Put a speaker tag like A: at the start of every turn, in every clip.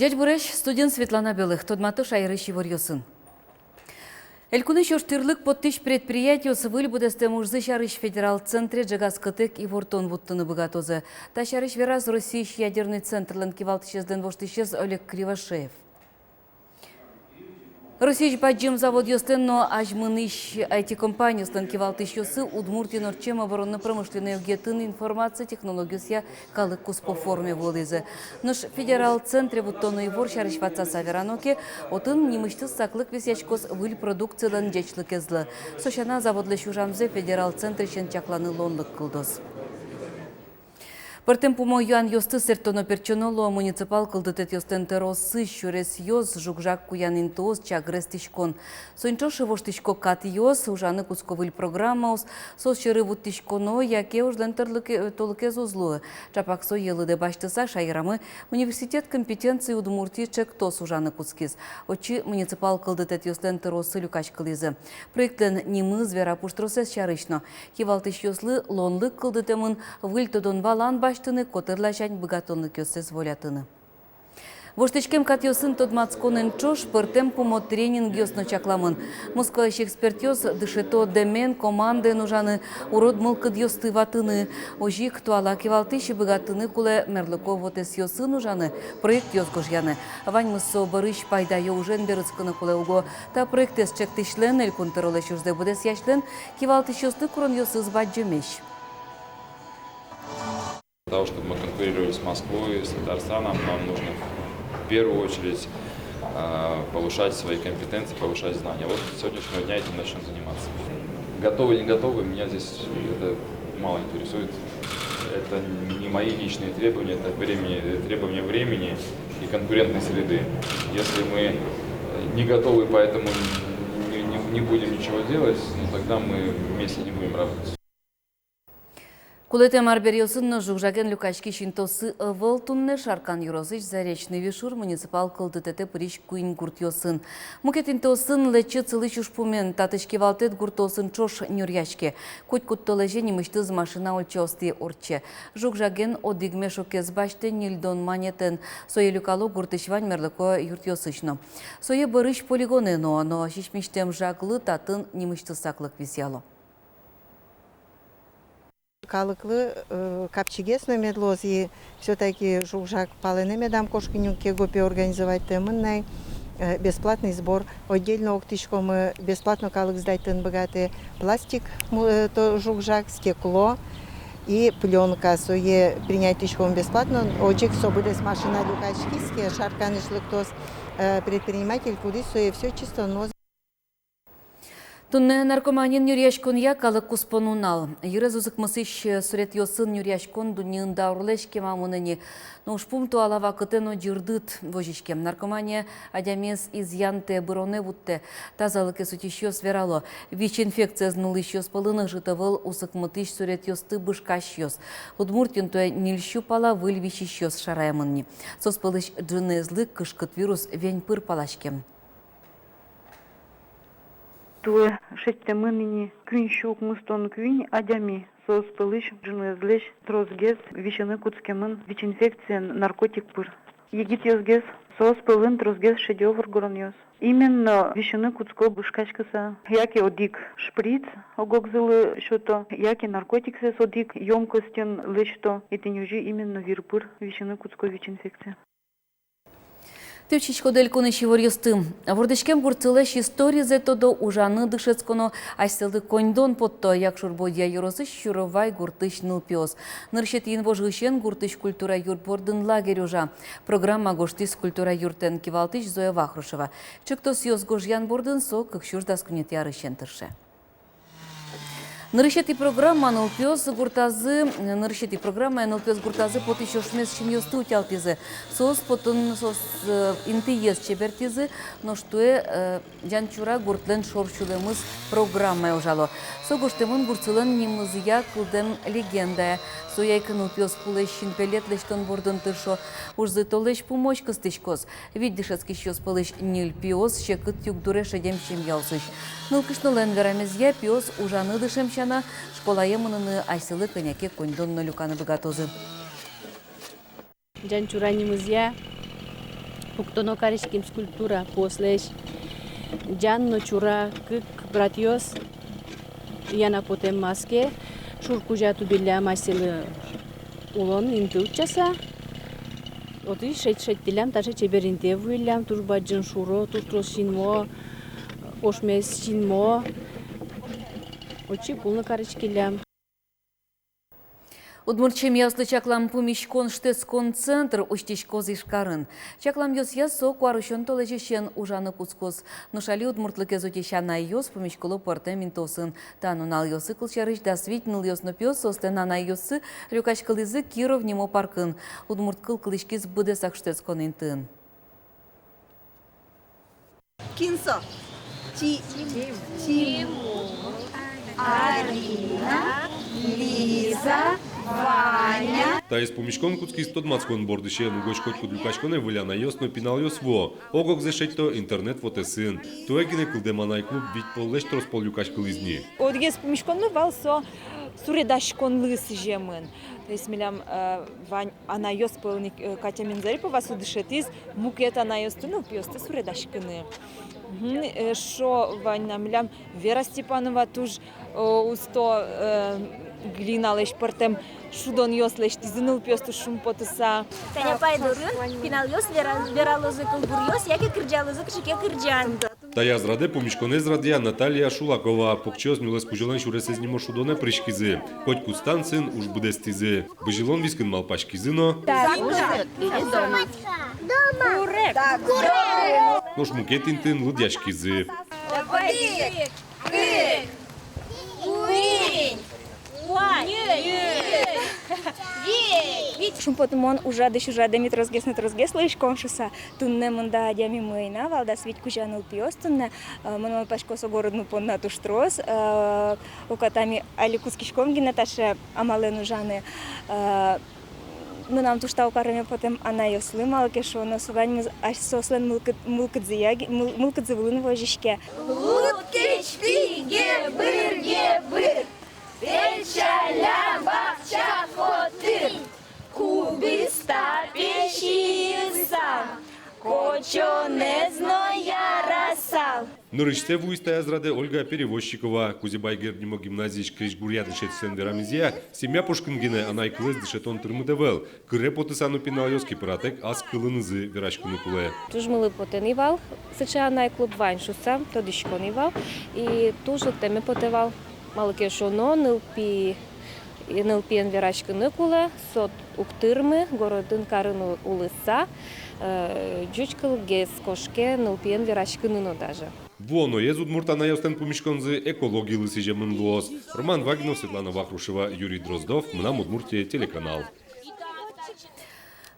A: Дядь Буреш, студент Светлана Белых, тодматы шайрыщи варьосын. Элькуны шоштырлык подтыш предприятиосы выльбудесте мужзы шарыш федерал центре джагаскатык и вортон вуттыны богатозы. Та шарыш вераз Россия ядерный центр ланкивалтышезден воштышез Олег Кривошеев. Россия поджим завод ёстенно ажмыныш IT-компанию станкивалтышесы Удмуртин орчем оборонно-промышленной угетын информация технология калыкус по форме волызы. Наш федерал центре вуттоны вор шарыш ватса савераноке отын немышты саклык весячкос выль продукциялан дечлык ezлы. Сошана заводлы шужамзе федерал центре шен чакланы лонлык кылдос. Портем пумо юан ёсты сертоно перчоноло муниципал кылдытет ёстен терросы щурес ёз жукжак куян интоз чагрестишкон. Соинчоши воштишко кат ёз ужаны кусковыль программаус сос чыры вуттишконо яке ужлен толыке зозлуы. Чапаксо елыде баштыса шайрамы университет компетенции Удмуртии чек тос ужаны кускиз. Очи муниципал кылдытет ёстен терросы люкач кылызы. Проектлен нимы звера пуштросес чарышно. Кивалтыш ёслы лонлык кылдытемын выльтодон валан баштыны котырлашань богатонлык ёсес волятыны. Воштычкем кат ёсын тодмацконен чош пыртем пумо тренинг ёсно чакламын. Москвающий эксперт ёс дышето демен команды нужаны урод мылкыд ёсты ватыны. Ожик туала кивалтыщи богатыны куле мерлыко вотес ёсы нужаны. Проект ёсгош яны. Вань мысо барыш пайда ё ужен берыцкыны куле уго. Та проект эс чектишлен эль кунтыролы шужде будес яшлен кивалтыщ ёсты курон ёсы збать жемеш.
B: Для того, чтобы мы конкурировали с Москвой, с Татарстаном, нам нужно в первую очередь повышать свои компетенции, повышать знания. Вот с сегодняшнего дня этим начнем заниматься. Готовы, не готовы, меня здесь это мало интересует. Это не мои личные требования, это требования времени и конкурентной среды. Если мы не готовы, поэтому не будем ничего делать, тогда мы вместе не будем работать.
A: Кулете марберьосын жукжаген люкачки шинтосы ывыл тунне шаркан юрозыч заречный вишур муниципал кылдытете приш куин гуртьосын. Мукетин тосын лечы цылыч ушпумен татышки валтет гуртосын чош нюрячке. Куть куттолеже немыштыз машина ольчости орче. Жукжаген одигме шокез баште нильдон манетен. Сое люкало гуртышвань мерлыко юртьосычно. Сое барыш полигоны но шишмиштем жаглы татын немыштыз саклык висяло.
C: Калыклы капчигесно медлоз и все-таки жукжак палене медам кошкинюке гопи организовать темыннай бесплатный сбор. Отдельно октышко мы бесплатно калык сдайтын богатый пластик, то жукжак, стекло и пленка. Сое принять тышком бесплатно. Оджик собудес машина люкачкиске, шарканышлык тос предприниматель куды сое все чисто но.
A: Тунне наркоманин нюряшкон я калык куспонунал. Юрезузык мысыш сурет ёсын нюряшкон дуньын даурлешке мамуныни. Но шпум туалава кытено жирдыт вожишкем. Наркомания адямес изъянте быроне вутте. Тазалыке сутищёс верало. ВИЧ-инфекция знылыщёс пылыны житовыл усык мытыш сурет ёсты бышкащёс. Удмуртин туя нильщу пала выльвищищёс шараямынни. Сос пылыш джинезлык кышкыт вирус вень пыр палашкем.
D: Туе шестемынни күн шук мустон күн адями сос пылыш жынызлеш трозгез вишаны куцкемын ВИЧ-инфекция наркотик пыр. Егит ёзгез сос пылын трозгез шедевр горонёс. Именно вишаны куцко бышкачкаса яки одик шприц огогзылы шото яки наркотиксес одик ёмкостен лешто этинюжи именно вирпыр вишаны куцко ВИЧ-инфекция.
A: Тевчичко дельконы шиворьёстым. Вордышкем гурцылеш истории зетодо ужаны дышецконо айселды коньдон потто, як шурбодия юрозыш шуровай гуртыш нылпиос. Ныршет инвожгышен гуртыш культура юртбордын лагерь ужа. Программа гоштис культура юртен кивалтыш Зоя Вахрушева. Чыктос ёс гожьян бордын со, кыкшур даскунет ярышен тырше. Нырышети программа нылпиос гуртазы пот еще шмес шиньёсты утялтизы. Сос потын сос инты ес чебертизы, но что жанчура гуртлен шорчулемыз программа ужало. Со гоштемын гурцылын немызыя кылдем легенда. Сояйка нылпиос пулещин пелет лештон бордын тыршо. Ужзы толеш помощь кыстышкос. Видишецкий щёс пылыш нильпиос щекыт югдуре шедем чем ялсыш. Нылкышнылен гарамезья пиос ужаны дышем школа емыныны айсылы коняке коньдон люканы богатозы.
E: Жанчуранimizya Уктоно каришким скульптура послеш. Джанно чура кык братьёс. Яна потем маске. Шуркужату билля масели улон интучаса. Оты шеттилям таше чеберинте вуйлям турбаджын шуро туртрос шинмо ошмес шинмо. Очи пулны карышкилям.
A: Удмуртчем яслы чаклам пумишкон штескон центр уштишкоз ишкарын. Чаклам йос ясо куарушон толежешен ужаны кускоз. Нушали удмуртлыке зотещана йос пумишколо портементосын. Танунал йосы кылчарыш да свитныл йосно пёс остенана йосы рюкачкалызы Киров немо паркын. Удмурт кыл кылышкиз будесак штескон интын.
F: Кинсо. Тимур. Арина. Лиза. Ваня.
G: Та из помишкон куцки 120 бордише нугошкот кудлюкашконе выляна ясно пинал йосво. Огок зешето интернет вотесин. Туегине кулдеманай клуб вид поллеш тросполюкашкал изни.
H: Одгес помишкон валсо суредашкон лыс жемын. То есть милям вань анайос полник Катя Минзарипова судышетиз мукет анайос тунул пьёсты суредашкыны. Шо вань намилям Вера Степанова туж усто глиналеш портем шудон йослеш тизыныл пьёсты шумпотыса.
I: Таня пайдурын пинал йос вералозы кылбур йос яке кырджалозы кышыке кырджан.
G: Та я зраде помишконе зрадия Наталия Шулакова покчос милес кужелен шуресез нимо шудоне пришкизи. Хоть кустан сын уж буде стизи. Быжилон вискин малпашкизино. Нош мукетинтин лудяшкизи.
I: Шумпотмон ужады митрозгес лышком шуса. Тунне мында адями мыйна, валда свить кужаныл пьёс тунне. Мон пашкосо городну понна туштрос. Укатами аликускишком гинаташе амален ужаны. Мы нам тушта укарами потом она йослы малке шо но сугань мы аж сослен мулкадзывылын вожишке.
J: Луткич пиге быр. Печаля бахча хоты. Кубиста печиса. Кочо не зноя расал.
G: Нырыште вуйстая зраде Ольга Перевозчикова, Кузибай Гернимо гимназич Кришгурья дышет сендерамизия, семья Пушкингине анайкылыз дышетон тырмыдевел, кыре потысану пинал йоски пратек ас кылынызы верашкыны куле.
K: Тужмылы потенивал, сыча анайклуб ваншуса, тодышконивал, и тужлы теме потевал, малыке шоно, нылпиен верашкыны куле, сот уктырмы, городын карыны улыса, джучкал гес кошке, нылпиен верашкыны даже.
G: Буоно ез удмуртана йостен помишконзы экологии лысыже мынлос. Роман Вагинов, Светлана Вахрушева, Юрий Дроздов, Мнам Удмуртия, телеканал.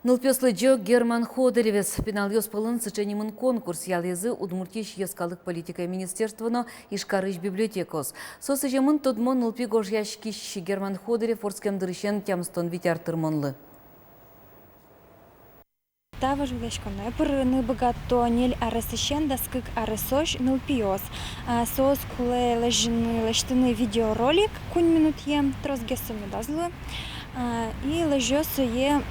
A: Нылпёслы джо Герман Ходыревес пенал йос пылын сыченимын конкурс ялезы удмуртиш ескалык политика министерствоно ишкарыш библиотекос. Сосыжемын тодмон нылпи гожьяшкиш Герман Ходырев орскем дырышен тямстон витяр тырмонлы.
I: Тава жулешконе пырыны богато нель арасышен да скык арасош нылпиос. Сос куле лежтыны видеоролик кунь минут ем трозгесом медазлы. И лежёсы е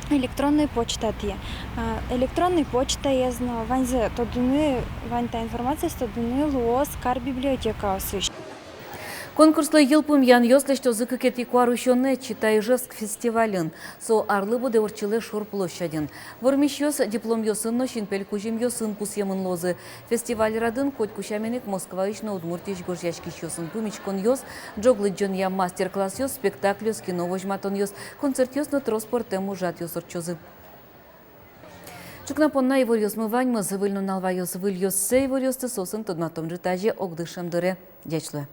I: электронной почта тие. Электронной почта езно ваньзе тодуны ваньта информация тодуны луос кар библиотека осыш.
A: Конкурслы йылпым ян йослеш тозыкы кети куарушоне читай Ижевск фестивален. Со арлы буде орчылы шор площаден. Вормиш йос диплом йосын ношин пель кужим йосын пусемын лозы. Фестиваль радын коть кушаменек Москва ишно удмуртиш горжяшкиш йосын пумичкон йос, джоглы джон я мастер-класс йос, спектакль йос, кино вожматон йос, концерт йос на транспортем ужат йос орчозы. Чукнапонна ивор йос мывань мызы выльну налва йос выль йос сей вор йос сосын тодматом житаже огдышем дыре. Дячлы.